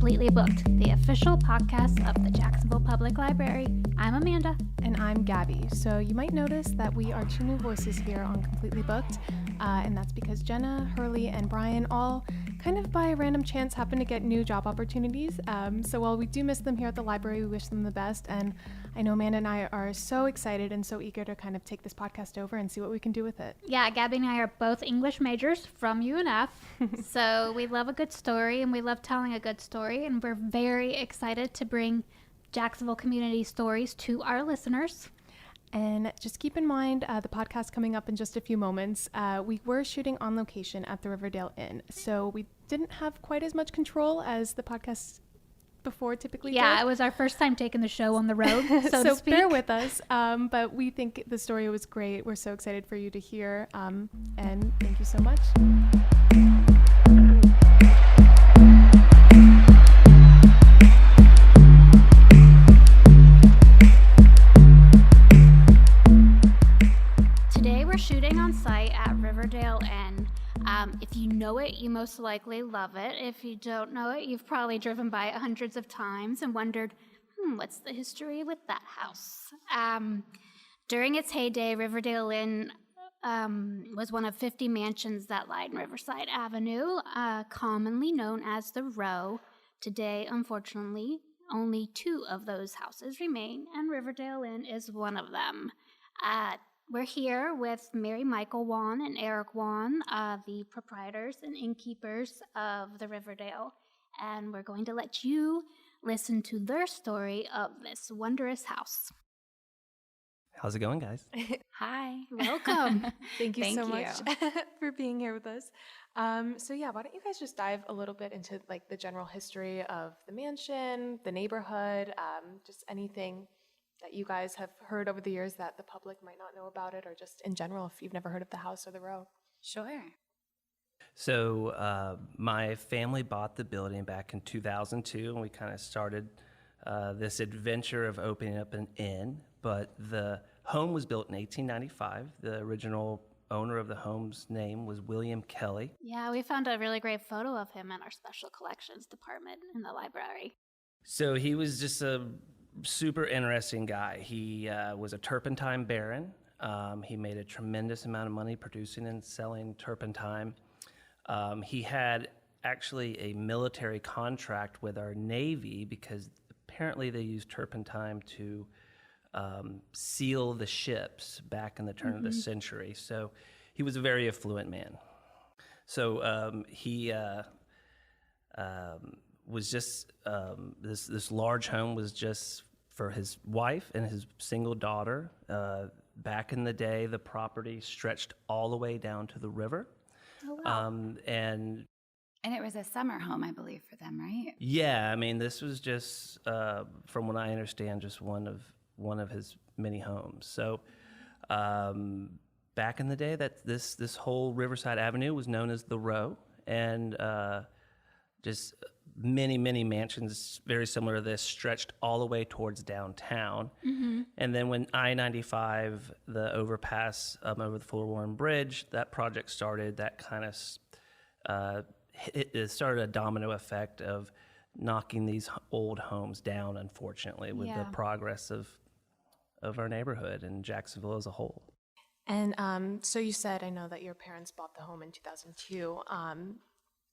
Completely Booked, the official podcast of the Jacksonville Public Library. I'm Amanda. And I'm Gabby. So you might notice that we are two new voices here on Completely Booked, and that's because Jenna, Hurley, and Brian all kind of by a random chance happen to get new job opportunities. So while we do miss them here at the library, we wish them the best. And I know Amanda and I are so excited and so eager to kind of take this podcast over and see what we can do with it. Yeah, Gabby and I are both English majors from UNF, so we love a good story and we love telling a good story, and we're very excited to bring Jacksonville community stories to our listeners. And just keep in mind the podcast coming up in just a few moments. We were shooting on location at the Riverdale Inn, so we didn't have quite as much control as the podcast before typically Yeah, did. it was our first time taking the show on the road, so to speak. Bear with us, but we think the story was great. We're so excited for you to hear, and thank you so much. Today we're shooting on site at Riverdale Inn. If you know it, you most likely love it. If you don't know it, you've probably driven by it hundreds of times and wondered, what's the history with that house? During its heyday, Riverdale Inn was one of 50 mansions that lined Riverside Avenue, commonly known as the Row. Today, unfortunately, only 2 of those houses remain, and Riverdale Inn is one of them. We're here with Mychael and Waln and Eric Waln, the proprietors and innkeepers of the Riverdale, and we're going to let you listen to their story of this wondrous house. How's it going, guys? Hi, welcome. Thank you so much for being here with us. Why don't you guys just dive a little bit into like the general history of the mansion, the neighborhood, just anything that you guys have heard over the years that the public might not know about it, or just in general if you've never heard of the house or the row. Sure. So my family bought the building back in 2002, and we kind of started this adventure of opening up an inn. But the home was built in 1895. The original owner of the home's name was William Kelly. Yeah, we found a really great photo of him in our special collections department in the library. So he was just a super interesting guy. He was a turpentine baron. He made a tremendous amount of money producing and selling turpentine. He had actually a military contract with our Navy because apparently they used turpentine to seal the ships back in the turn of the century. So he was a very affluent man. So he was just, this large home was just for his wife and his single daughter. Back in the day, the property stretched all the way down to the river. Oh, wow. And it was a summer home, I believe, for them, right? Yeah, I mean, this was just, from what I understand, just one of his many homes. So back in the day, that this whole Riverside Avenue was known as the Row, and just many mansions very similar to this stretched all the way towards downtown. And then when I-95, the overpass over the Fort Warren Bridge, that project started, that kind of it started a domino effect of knocking these old homes down, unfortunately, with the progress of our neighborhood and Jacksonville as a whole. And so you said, I know that your parents bought the home in 2002.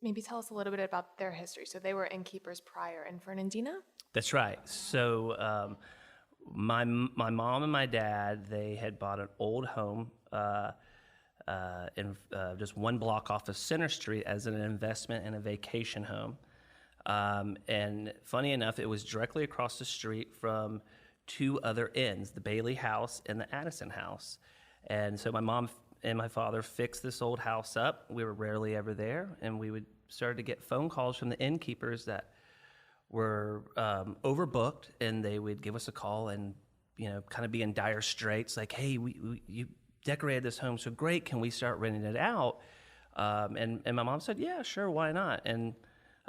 Maybe tell us a little bit about their history. So they were innkeepers prior in Fernandina? That's right. So my mom and my dad, they had bought an old home in just one block off of Center Street as an investment in a vacation home. And funny enough, it was directly across the street from 2 other inns, the Bailey House and the Addison House. And so my mom and my father fixed this old house up. We were rarely ever there, and we would start to get phone calls from the innkeepers that were overbooked, and they would give us a call and, kind of be in dire straits, like, hey, you decorated this home so great, can we start renting it out? And my mom said, yeah, sure, why not? And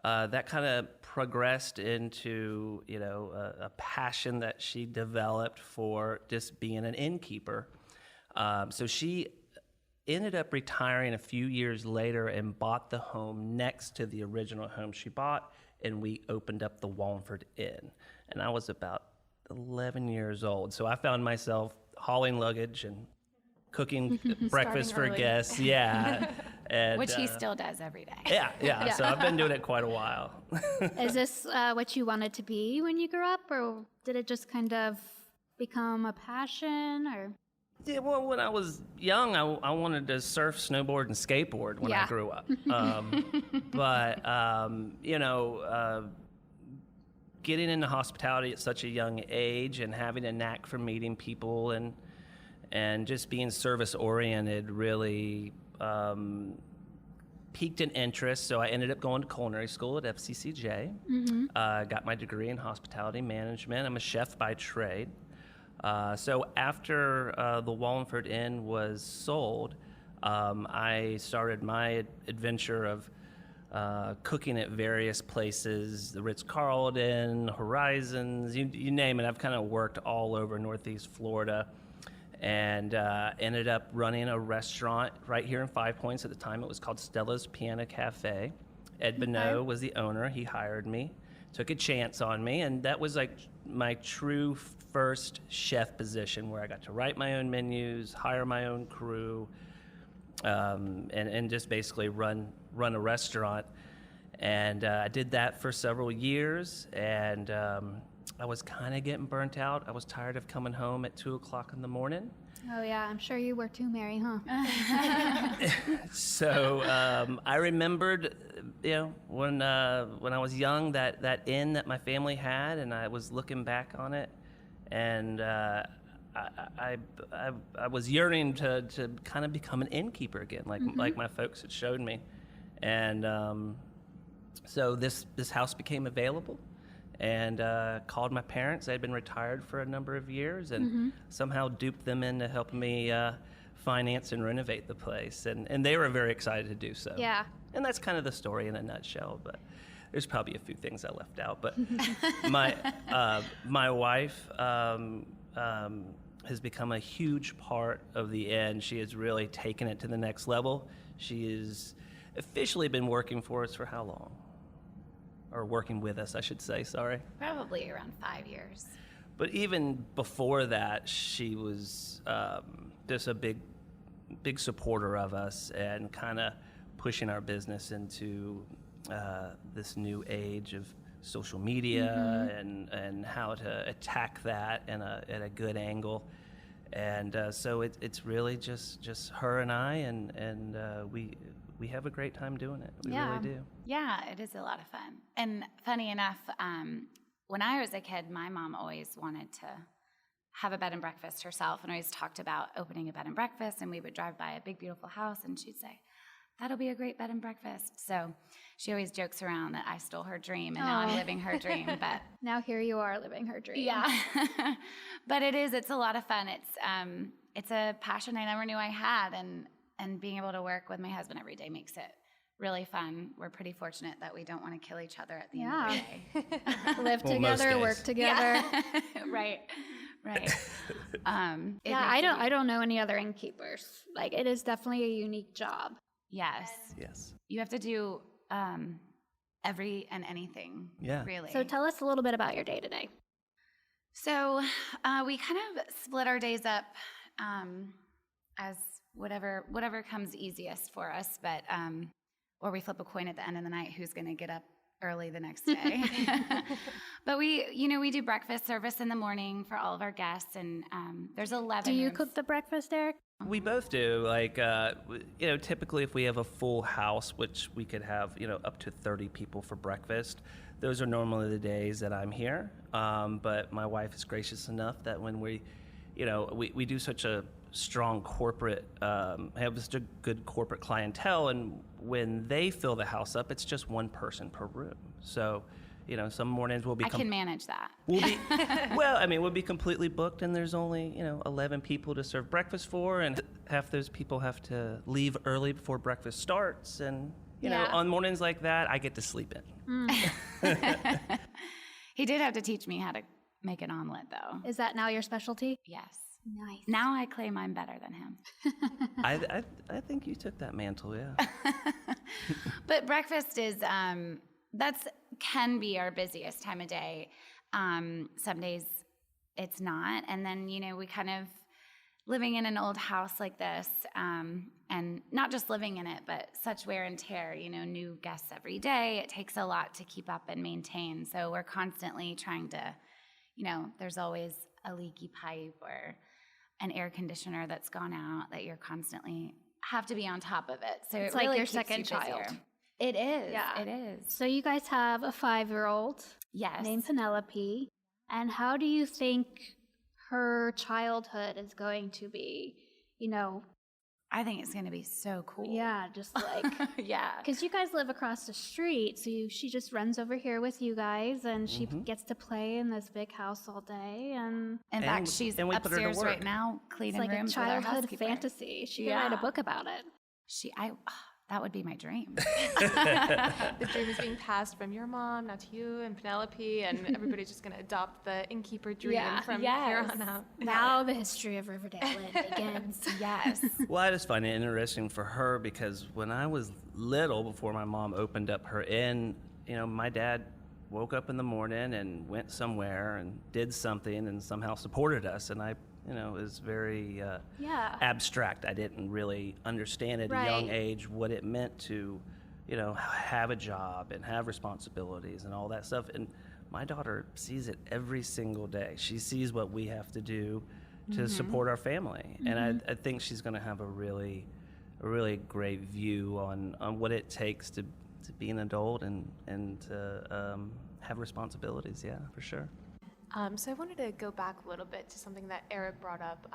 that kind of progressed into, a passion that she developed for just being an innkeeper. So she ended up retiring a few years later and bought the home next to the original home she bought, and we opened up the Wallingford Inn. And I was about 11 years old, so I found myself hauling luggage and cooking breakfast for early. guests. Yeah. And, Which he still does every day. yeah. So I've been doing it quite a while. Is this what you wanted to be when you grew up, or did it just kind of become a passion, or? Yeah, well, when I was young, I wanted to surf, snowboard, and skateboard when I Yeah. grew up. But, getting into hospitality at such a young age and having a knack for meeting people and just being service-oriented really piqued an interest. So I ended up going to culinary school at FCCJ. Got my degree in hospitality management. I'm a chef by trade. So after the Wallingford Inn was sold, I started my adventure of cooking at various places, the Ritz-Carlton, Horizons, you name it. I've kind of worked all over Northeast Florida and ended up running a restaurant right here in Five Points. At the time, it was called Stella's Piano Cafe. Ed Bonneau was the owner. He hired me, took a chance on me, and that was like my true first chef position where I got to write my own menus, hire my own crew, and just basically run a restaurant. And I did that for several years, and I was kind of getting burnt out. I was tired of coming home at 2 o'clock in the morning. Oh yeah, I'm sure you were too, Mary, huh? So I remembered, when I was young, that inn that my family had, and I was looking back on it, and I was yearning to kind of become an innkeeper again, like my folks had showed me, and so this house became available. And called my parents. They had been retired for a number of years, and somehow duped them into helping me finance and renovate the place. And they were very excited to do so. Yeah. And that's kind of the story in a nutshell, but there's probably a few things I left out. But my wife has become a huge part of the inn. She has really taken it to the next level. She has officially been working for us for how long? Or working with us, I should say, sorry. Probably around 5 years. But even before that, she was just a big supporter of us and kind of pushing our business into this new age of social media and how to attack that at a good angle. And so it's really just her and I, and we have a great time doing it. We really do. Yeah, it is a lot of fun. And funny enough, when I was a kid, my mom always wanted to have a bed and breakfast herself and always talked about opening a bed and breakfast, and we would drive by a big, beautiful house, and she'd say, that'll be a great bed and breakfast. So she always jokes around that I stole her dream, and now I'm living her dream. But Now here you are living her dream. yeah, but it's a lot of fun. It's a passion I never knew I had, and being able to work with my husband every day makes it really fun. We're pretty fortunate that we don't want to kill each other at the end of the day. Live Well, most together, days. work together. Right. I don't know any other innkeepers. Like, it is definitely a unique job. Yes. Yes. You have to do every and anything. Yeah. Really. So tell us a little bit about your day today. So we kind of split our days up as whatever comes easiest for us, but or we flip a coin at the end of the night who's going to get up early the next day. But we do breakfast service in the morning for all of our guests, and there's 11 Do you rooms. cook the breakfast, Eric? We both do. Like, typically if we have a full house, which we could have, up to 30 people for breakfast, those are normally the days that I'm here. But my wife is gracious enough that when we do such a strong corporate, have such a good corporate clientele, and when they fill the house up, it's just one person per room. So, some mornings I can manage that. We'll be completely booked, and there's only 11 people to serve breakfast for, and half those people have to leave early before breakfast starts, and on mornings like that, I get to sleep in. He did have to teach me how to make an omelet, though. Is that now your specialty? Yes. Nice. Now I claim I'm better than him. I think you took that mantle, yeah. But breakfast is can be our busiest time of day. Some days it's not, and then we kind of living in an old house like this, and not just living in it, but such wear and tear. New guests every day. It takes a lot to keep up and maintain. So we're constantly trying to, there's always a leaky pipe or an air conditioner that's gone out that you're constantly have to be on top of it. So It's it like really your keeps second you child. busier. It is. Yeah. It is. So you guys have a 5-year-old Yes. named Penelope. And how do you think her childhood is going to be? I think it's going to be so cool. Yeah, just like, Yeah. because you guys live across the street, so she just runs over here with you guys, and she gets to play in this big house all day, and In fact, she's and we put her to upstairs work. right now it's cleaning like a rooms with our childhood housekeeper. fantasy. She could write a Yeah. book about it. That would be my dream. The dream is being passed from your mom now to you and Penelope, and everybody's just going to adopt the innkeeper dream Yeah. from Yes. here on out. Now the history of Riverdale Inn begins. Yes. Well, I just find it interesting for her because when I was little, before my mom opened up her inn, my dad woke up in the morning and went somewhere and did something and somehow supported us. And I, is very Yeah. abstract. I didn't really understand at a young Right. age what it meant to, have a job and have responsibilities and all that stuff. And my daughter sees it every single day. She sees what we have to do to support our family. And I think she's going to have a really great view on what it takes to be an adult and to have responsibilities. Yeah, for sure. So I wanted to go back a little bit to something that Eric brought up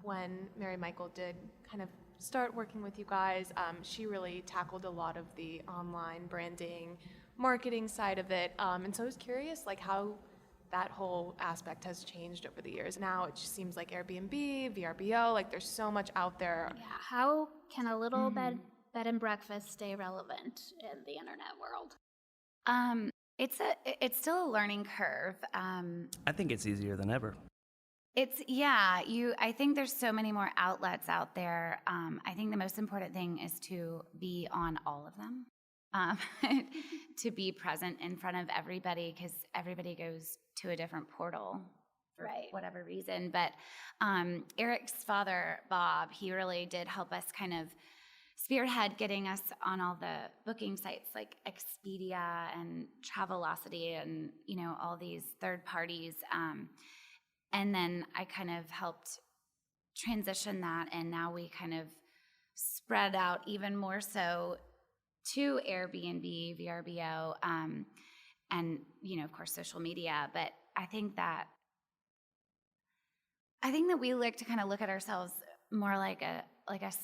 when Mary Mychael did kind of start working with you guys. She really tackled a lot of the online branding, marketing side of it. And so I was curious, how that whole aspect has changed over the years. Now it just seems like Airbnb, VRBO, there's so much out there. Yeah. How can a little bed and breakfast stay relevant in the internet world? It's still a learning curve. I think it's easier than ever. I think there's so many more outlets out there. I think the most important thing is to be on all of them, to be present in front of everybody, because everybody goes to a different portal for whatever reason. But Eric's father, Bob, he really did help us kind of spearhead getting us on all the booking sites like Expedia and Travelocity and all these third parties. And then I kind of helped transition that, and now we kind of spread out even more so to Airbnb, VRBO, and of course social media. But I think that we like to kind of look at ourselves more like a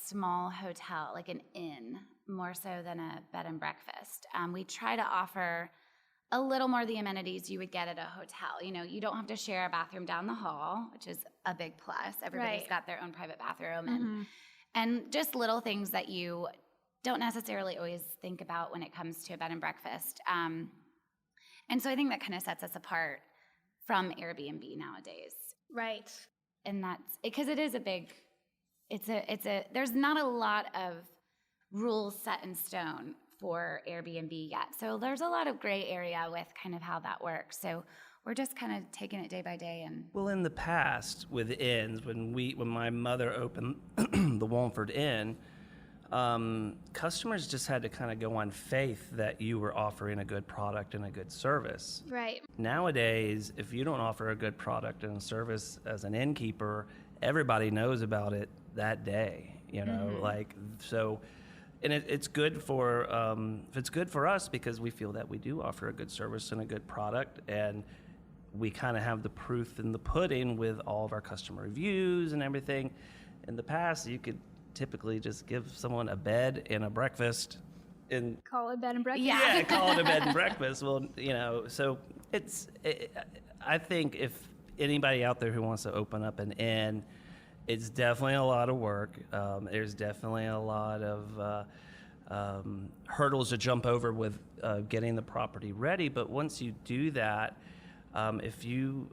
small hotel, like an inn, more so than a bed and breakfast. We try to offer a little more of the amenities you would get at a hotel. You don't have to share a bathroom down the hall, which is a big plus. Everybody's got their own private bathroom, and just little things that you don't necessarily always think about when it comes to a bed and breakfast. And so I think that kind of sets us apart from Airbnb nowadays. Right. And that's because it is a big, there's not a lot of rules set in stone for Airbnb yet. So there's a lot of gray area with kind of how that works. So we're just kind of taking it day by day. And Well, in the past with inns, when my mother opened the Wallford Inn, customers just had to kind of go on faith that you were offering a good product and a good service. Right. Nowadays, if you don't offer a good product and a service as an innkeeper, everybody knows about it that day. So. And it's good for us because we feel that we do offer a good service and a good product, and we kind of have the proof in the pudding with all of our customer reviews and everything. In the past, you could typically just give someone a bed and a breakfast, and Call it bed and breakfast. yeah, call it a bed and breakfast. Well, so I think if anybody out there who wants to open up an inn, it's definitely a lot of work. There's definitely a lot of hurdles to jump over with getting the property ready. But once you do that, if you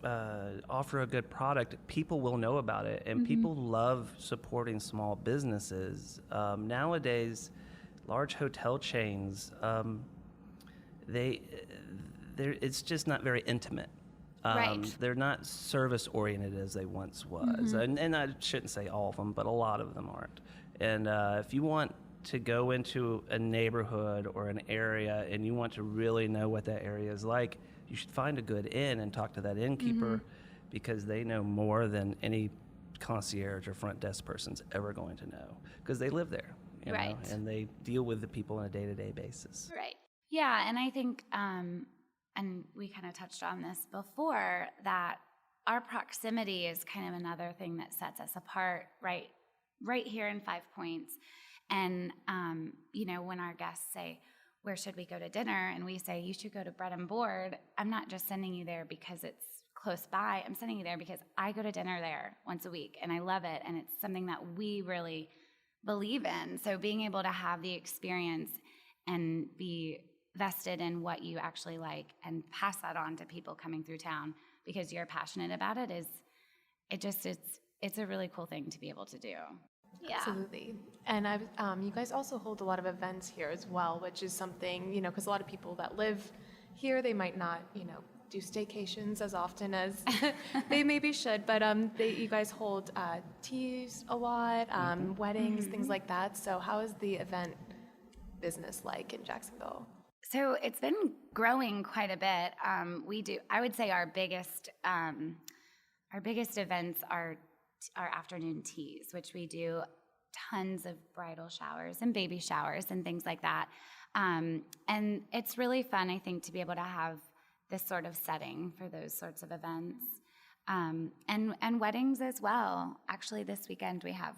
offer a good product, people will know about it, and people love supporting small businesses. Nowadays, large hotel chains, it's just not very intimate. Right. They're not service-oriented as they once was. And I shouldn't say all of them, but a lot of them aren't. And if you want to go into a neighborhood or an area and you want to really know what that area is like, you should find a good inn and talk to that innkeeper because they know more than any concierge or front desk person's ever going to know because they live there, you know, and they deal with the people on a day-to-day basis. Right. Yeah, and I think, and we kind of touched on this before, that our proximity is kind of another thing that sets us apart right here in 5 Points. And, you know, when our guests say, where should we go to dinner? And we say, you should go to Bread and Board. I'm not just sending you there because it's close by. I'm sending you there because I go to dinner there once a week and I love it. And it's something that we really believe in. So being able to have the experience and be vested in what you actually like and pass that on to people coming through town because you're passionate about it it's a really cool thing to be able to do. Yeah. Absolutely. And you guys also hold a lot of events here as well, which is something, you know, because a lot of people that live here, they might not, you know, do staycations as often as they maybe should, but you guys hold teas a lot, weddings, things like that. So how is the event business like in Jacksonville? So it's been growing quite a bit. I would say our biggest events are our afternoon teas, which we do tons of bridal showers and baby showers and things like that. And it's really fun, I think, to be able to have this sort of setting for those sorts of events. And weddings as well. Actually, this weekend we have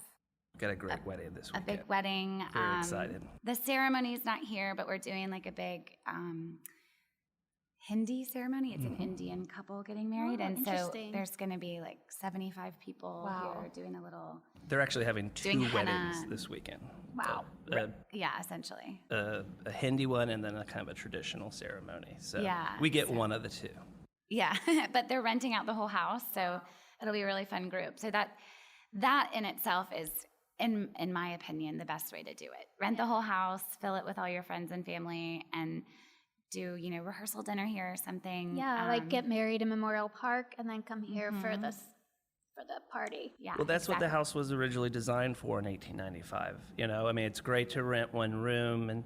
Got a great wedding this weekend. a big wedding. Very excited. The ceremony's not here, but we're doing like a big Hindi ceremony. It's an Indian couple getting married. Oh, and so interesting. there's going to be like 75 people here doing a little... They're actually having Doing two weddings henna. this weekend. Wow. Yeah, essentially. A Hindi one and then a kind of a traditional ceremony. So Yeah, we get one of the two. Yeah, but they're renting out the whole house, so it'll be a really fun group. So that in itself is, in my opinion, the best way to do it. Rent the whole house, fill it with all your friends and family, and do, you know, rehearsal dinner here or something. Yeah, like get married in Memorial Park and then come here for the party. Yeah. Well, that's what the exactly. house was originally designed for in 1895. You know, I mean, it's great to rent one room and,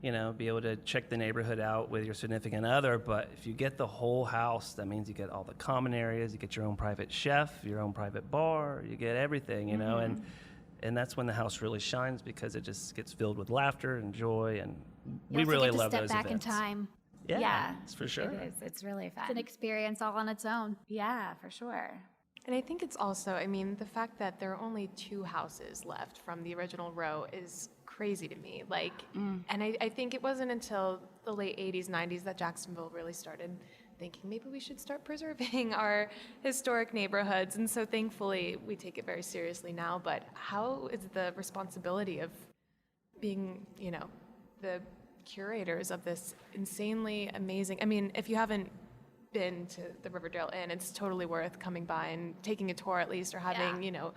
you know, be able to check the neighborhood out with your significant other. But if you get the whole house, that means you get all the common areas, you get your own private chef, your own private bar, you get everything, you know, and that's when the house really shines because it just gets filled with laughter and joy, and You we also really get to love step those back events. in time. Yeah, it's for sure. It is. It's really fun. It's an experience all on its own. Yeah, for sure. And I think it's also, I mean, the fact that there are only 2 houses left from the original row is crazy to me. Like, and I think it wasn't until the late 80s, 90s that Jacksonville really started thinking maybe we should start preserving our historic neighborhoods. And so thankfully we take it very seriously now. But how is the responsibility of being, you know, the curators of this insanely amazing, I mean, if you haven't been to the Riverdale Inn, it's totally worth coming by and taking a tour at least, or having, you know,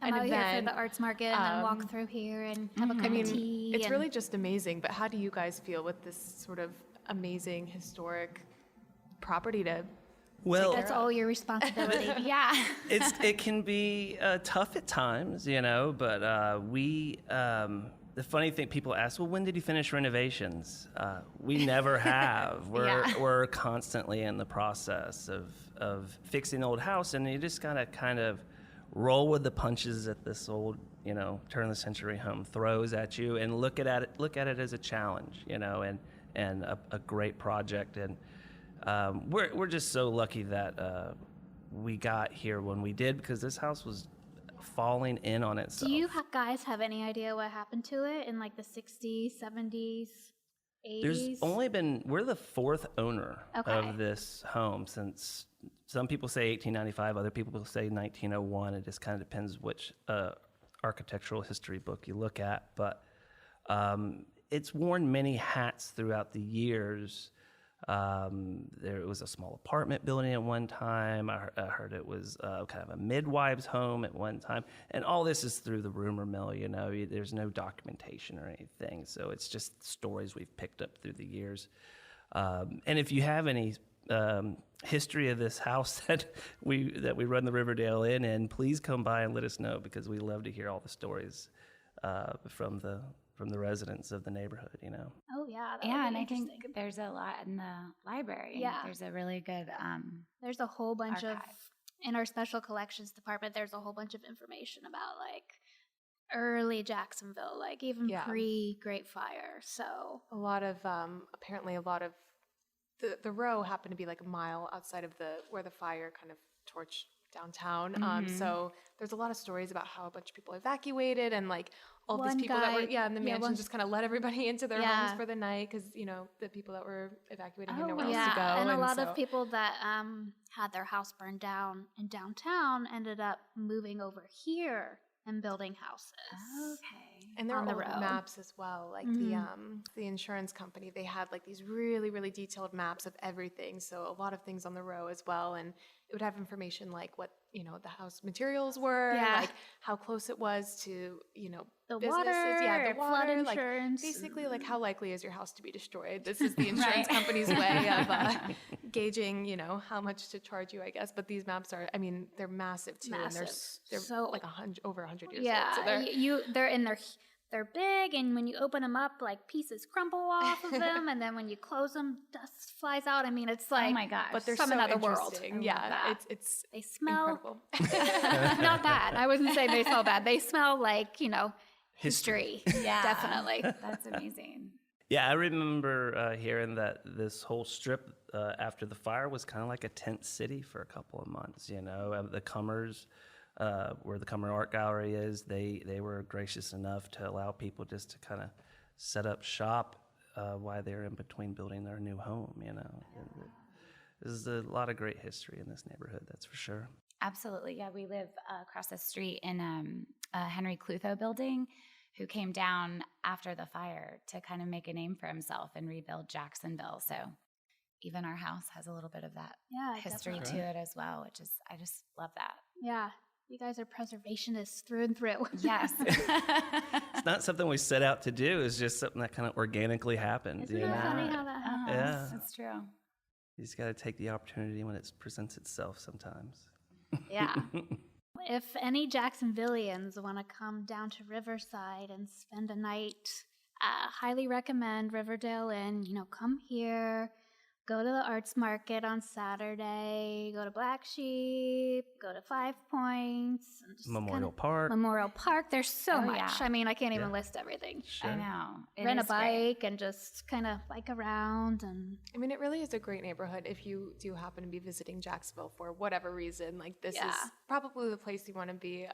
I'm an out event. here for the arts market and then walk through here and have a cup I mean, of tea. it's and really just amazing. But how do you guys feel with this sort of amazing historic property to Well, that's all your responsibility. Yeah. it can be tough at times, you know, but the funny thing, people ask, well, when did you finish renovations? We never have. We're constantly in the process of fixing the old house, and you just gotta kind of roll with the punches that this old, you know, turn of the century home throws at you, and look at it as a challenge, you know, and a great project. And we're just so lucky that we got here when we did, because this house was falling in on itself. Do you guys have any idea what happened to it in like the 60s, 70s, 80s? We're the 4th owner Okay. of this home since, some people say 1895, other people say 1901. It just kind of depends which architectural history book you look at. But it's worn many hats throughout the years. There was a small apartment building at one time. I heard it was kind of a midwife's home at one time. And all this is through the rumor mill, you know. There's no documentation or anything. So it's just stories we've picked up through the years. And if you have any history of this house that we run the Riverdale Inn in, please come by and let us know, because we love to hear all the stories from the residents of the neighborhood, you know. Oh yeah. Yeah, and I think there's a lot in the library. Yeah. There's a really good there's a whole bunch archive. in our special collections department, there's a whole bunch of information about like early Jacksonville, like even pre-Great Fire. So A lot of apparently a lot of the row happened to be like a mile outside of where the fire kind of torched downtown. So there's a lot of stories about how a bunch of people evacuated, and like all One these people that were guy- in the mansion just kind of let everybody into their homes for the night, because you know the people that were evacuating had nowhere else to go. and a lot so, of people that had their house burned down in downtown ended up moving over here and building houses. Okay. And there on are the old road. maps as well. Like the insurance company, they had like these really, really detailed maps of everything. So a lot of things on the row as well. And it would have information like what, you know, the house materials were, like how close it was to, you know, The businesses. water, The flood water, like insurance. basically like how likely is your house to be destroyed. This is the insurance company's way of gauging, you know, how much to charge you, I guess. But these maps are, I mean, they're massive too. And they're So- like over 100 years old. So they're, they're big, and when you open them up, like pieces crumble off of them, and then when you close them, dust flies out. I mean, it's like, oh my gosh. but they're from so another world. interesting. I love Yeah, that. it's they smell incredible. not bad. I wasn't saying they smell bad. They smell like, you know, history. Yeah. Definitely. That's amazing. Yeah, I remember hearing that this whole strip after the fire was kind of like a tent city for a couple of months. You know, the Cummers, where the Cummer Art Gallery is, they were gracious enough to allow people just to kind of set up shop while they're in between building their new home. You know, there's a lot of great history in this neighborhood, that's for sure. Absolutely. Yeah, we live across the street in Henry Clutho building, who came down after the fire to kind of make a name for himself and rebuild Jacksonville. So even our house has a little bit of that history definitely. to it as well, which is, I just love that. Yeah. You guys are preservationists through and through. Yes. It's not something we set out to do. It's just something that kind of organically happens. Isn't you that know? funny how that happens? Yeah. That's true. You just got to take the opportunity when it presents itself sometimes. Yeah. If any Jacksonvillians want to come down to Riverside and spend a night, highly recommend Riverdale Inn. You know, come here, go to the arts market on Saturday, go to Black Sheep, go to Five Points. And just Memorial Park. Memorial Park. There's so much. yeah. I mean, I can't even Yeah. list everything. Sure. I know. It Rent a is great. bike and just kind of bike around. And I mean, it really is a great neighborhood if you do happen to be visiting Jacksonville for whatever reason. Like, this is probably the place you want to be.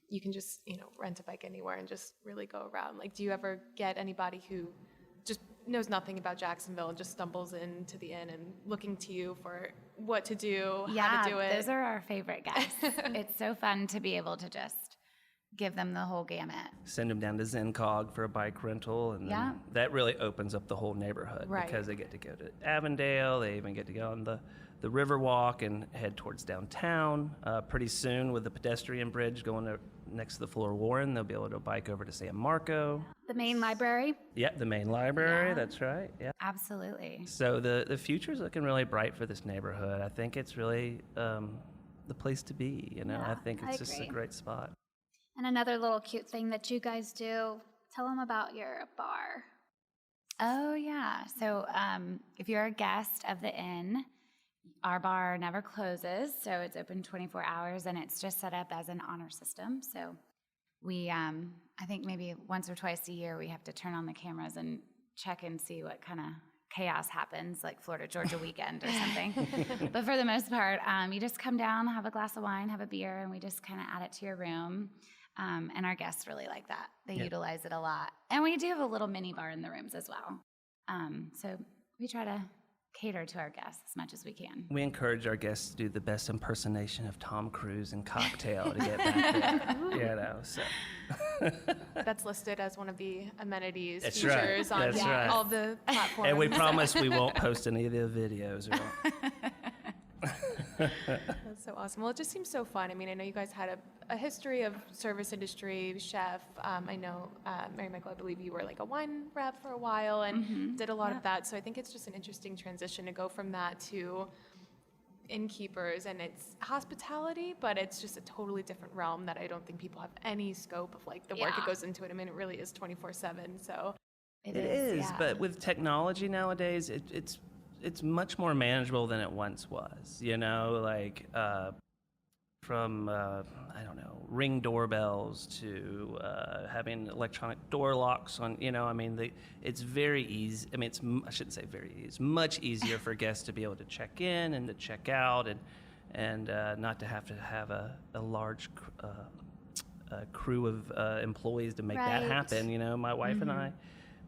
You can just, you know, rent a bike anywhere and just really go around. Like, do you ever get anybody who just knows nothing about Jacksonville and just stumbles into the inn and looking to you for what to do, how to do it? Those are our favorite guests. It's so fun to be able to just give them the whole gamut. Send them down to ZenCog for a bike rental, and then that really opens up the whole neighborhood because they get to go to Avondale. They even get to go on the Riverwalk and head towards downtown. Pretty soon, with the pedestrian bridge going next to the Flora Warren, they'll be able to bike over to San Marco. the main library. Yep, the main library. That's right. Yeah. Absolutely. So the future's looking really bright for this neighborhood. I think it's really the place to be. You know, I think it's just a great spot. And another little cute thing that you guys do, tell them about your bar. Oh, yeah. So if you're a guest of the inn, our bar never closes, so it's open 24 hours, and it's just set up as an honor system. So we, I think maybe once or twice a year, we have to turn on the cameras and check and see what kind of chaos happens, like Florida Georgia weekend or something. But for the most part, you just come down, have a glass of wine, have a beer, and we just kind of add it to your room. And our guests really like that. They utilize it a lot. And we do have a little mini bar in the rooms as well. So we try to cater to our guests as much as we can. We encourage our guests to do the best impersonation of Tom Cruise in Cocktail to get back there. So. That's listed as one of the amenities That's features right. on That's right. all the platforms. And we promise we won't post any of the videos. That's so awesome. Well, it just seems so fun. I mean, I know you guys had a history of service industry, chef. I know, Mary Michael, I believe you were like a wine rep for a while and did a lot of that. So I think it's just an interesting transition to go from that to innkeepers, and it's hospitality, but it's just a totally different realm that I don't think people have any scope of like the work that goes into it. I mean, it really is 24/7. So it is, but with technology nowadays, it's much more manageable than it once was, like from, I don't know, Ring doorbells to having electronic door locks on, it's very easy. I mean, I shouldn't say very easy. It's much easier for guests to be able to check in and to check out and not to have a large crew of employees to make that happen. My wife and I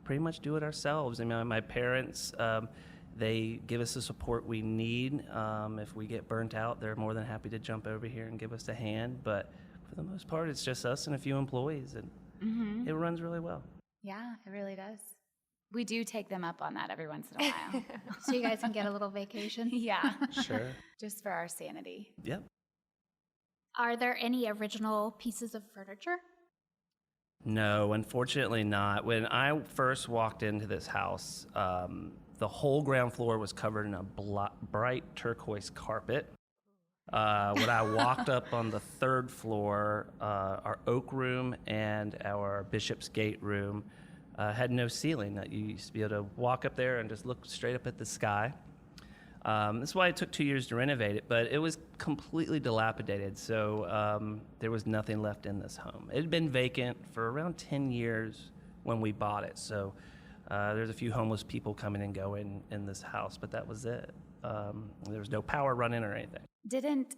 pretty much do it ourselves. I mean, my parents, they give us the support we need. If we get burnt out, they're more than happy to jump over here and give us a hand. But for the most part, it's just us and a few employees, and it runs really well. Yeah, it really does. We do take them up on that every once in a while. So you guys can get a little vacation. Yeah. Sure. Just for our sanity. Yep. Are there any original pieces of furniture? No, unfortunately not. When I first walked into this house, the whole ground floor was covered in a bright turquoise carpet. When I walked up on the third floor, our oak room and our Bishop's Gate room had no ceiling. That you used to be able to walk up there and just look straight up at the sky. That's why it took 2 years to renovate it, but it was completely dilapidated, so there was nothing left in this home. It had been vacant for around 10 years when we bought it, so there's a few homeless people coming and going in this house, but that was it. There was no power running or anything. Didn't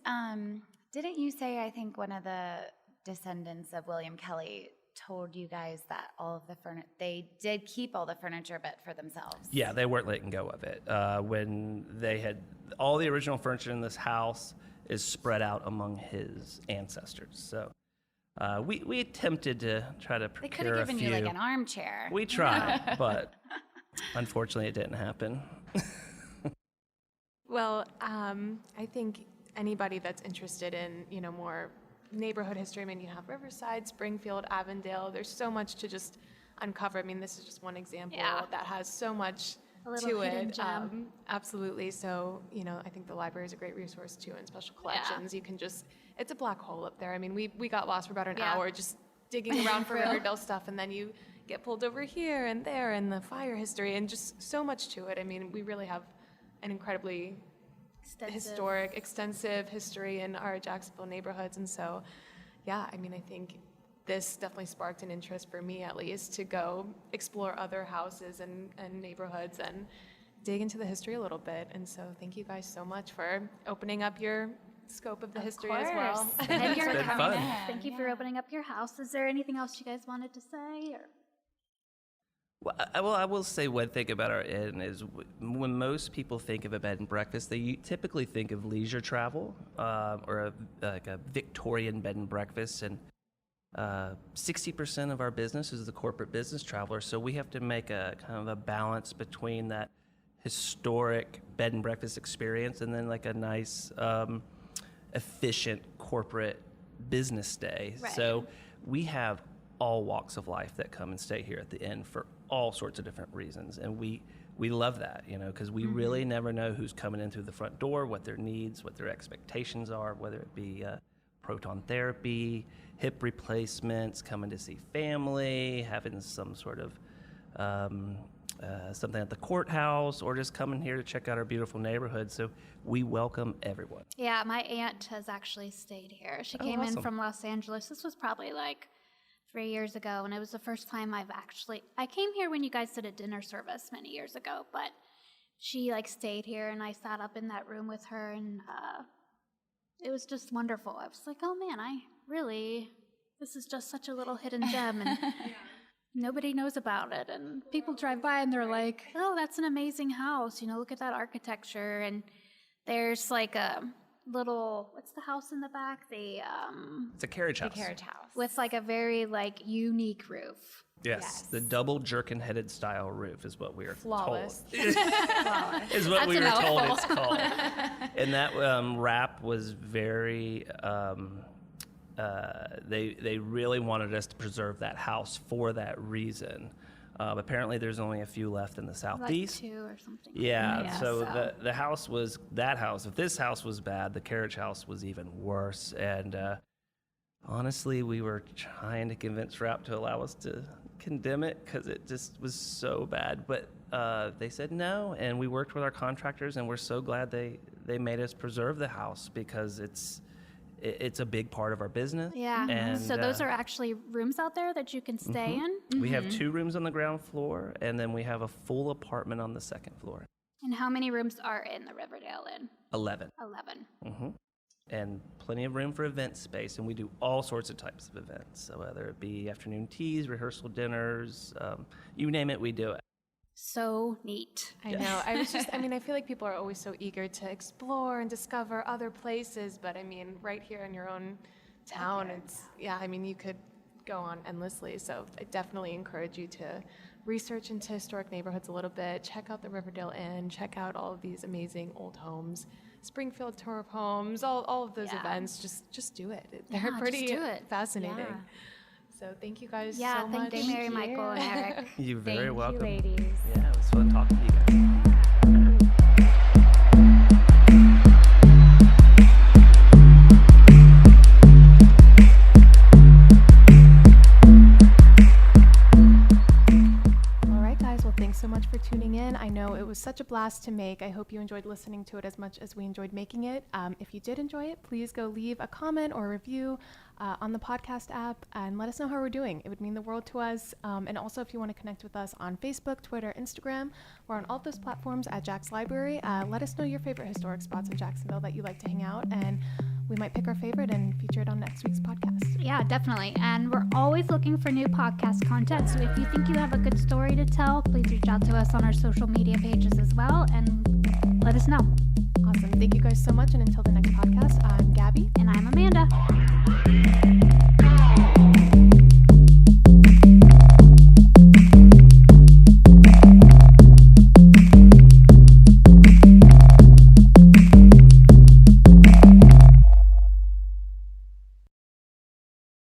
you say, I think one of the descendants of William Kelly told you guys that all of the they did keep all the furniture, but for themselves? Yeah, they weren't letting go of it. When they had all the original furniture in this house is spread out among his ancestors. So we attempted to try to They procure could have given a few. you like an armchair. We tried, but unfortunately it didn't happen. Well, I think anybody that's interested in, more neighborhood history, I mean, you have Riverside, Springfield, Avondale. There's so much to just uncover. I mean, this is just one example that has so much to it. Absolutely. So, I think the library is a great resource too, and special collections. You can it's a black hole up there. I mean, we got lost for about an hour just digging around for Riverdale stuff, and then you get pulled over here and there, and the fire history, and just so much to it. I mean, we really have an incredibly extensive history in our Jacksonville neighborhoods. And so, I mean, I think this definitely sparked an interest for me, at least, to go explore other houses and neighborhoods and dig into the history a little bit. And so thank you guys so much for opening up your scope of the history as well. And It's been fun. Thank you for opening up your house. Is there anything else you guys wanted to say? Or? Well, I will say one thing about our inn is when most people think of a bed and breakfast, they typically think of leisure travel or like a Victorian bed and breakfast. And 60% of our business is the corporate business traveler. So we have to make a kind of a balance between that historic bed and breakfast experience and then like a nice, efficient corporate business day. Right. So we have all walks of life that come and stay here at the inn for all sorts of different reasons, and we love that, because we really never know who's coming in through the front door, what their needs, what their expectations are, whether it be proton therapy, hip replacements, coming to see family, having some sort of something at the courthouse, or just coming here to check out our beautiful neighborhood. So we welcome everyone. Yeah, my aunt has actually stayed here. She came in from Los Angeles. This was probably like 3 years ago, and it was the first time I came here when you guys did a dinner service many years ago, but she stayed here, and I sat up in that room with her, and it was just wonderful. I was like, oh man, this is just such a little hidden gem, and Nobody knows about it, and people drive by and they're like, oh, that's an amazing house. Look at that architecture. And there's like a little, what's the house in the back? It's a carriage house. The carriage house. With like a very like unique roof. Yes, the double jerkin-headed style roof is what we are Flawless. told. Is what we were told it's called. And that wrap was very, they really wanted us to preserve that house for that reason. Apparently there's only a few left in the southeast. Like 2 or something. Yeah, so the house was, that house, if this house was bad, the carriage house was even worse. And honestly, we were trying to convince RAP to allow us to condemn it because it just was so bad. But they said no, and we worked with our contractors, and we're so glad they made us preserve the house because it's a big part of our business. Yeah. And, so those are actually rooms out there that you can stay in? We have 2 rooms on the ground floor, and then we have a full apartment on the 2nd floor. And how many rooms are in the Riverdale Inn? 11. 11. And plenty of room for event space, and we do all sorts of types of events. So whether it be afternoon teas, rehearsal dinners, you name it, we do it. So neat. I know. I feel like people are always so eager to explore and discover other places, but right here in your own town, you could go on endlessly. So I definitely encourage you to research into historic neighborhoods a little bit, check out the Riverdale Inn, check out all of these amazing old homes, Springfield Tour of Homes, all of those events. Just do it. They're pretty just do it. fascinating. Yeah. So thank you guys Yeah, so much. thank you, Mary, Michael, and Eric. You're very welcome. Thank you, ladies. Yeah, it was fun talking to you guys. All right, guys. Well, thanks so much for tuning in. I know it was such a blast to make. I hope you enjoyed listening to it as much as we enjoyed making it. If you did enjoy it, please go leave a comment or a review on the podcast app and let us know how we're doing. It would mean the world to us. And also, if you want to connect with us on Facebook, Twitter, Instagram, we're on all those platforms at Jack's Library. Let us know your favorite historic spots in Jacksonville that you like to hang out, and we might pick our favorite and feature it on next week's podcast. Yeah, definitely. And we're always looking for new podcast content. So if you think you have a good story to tell, please reach out to us on our social media pages as well and let us know. Awesome. Thank you guys so much. And until the next podcast,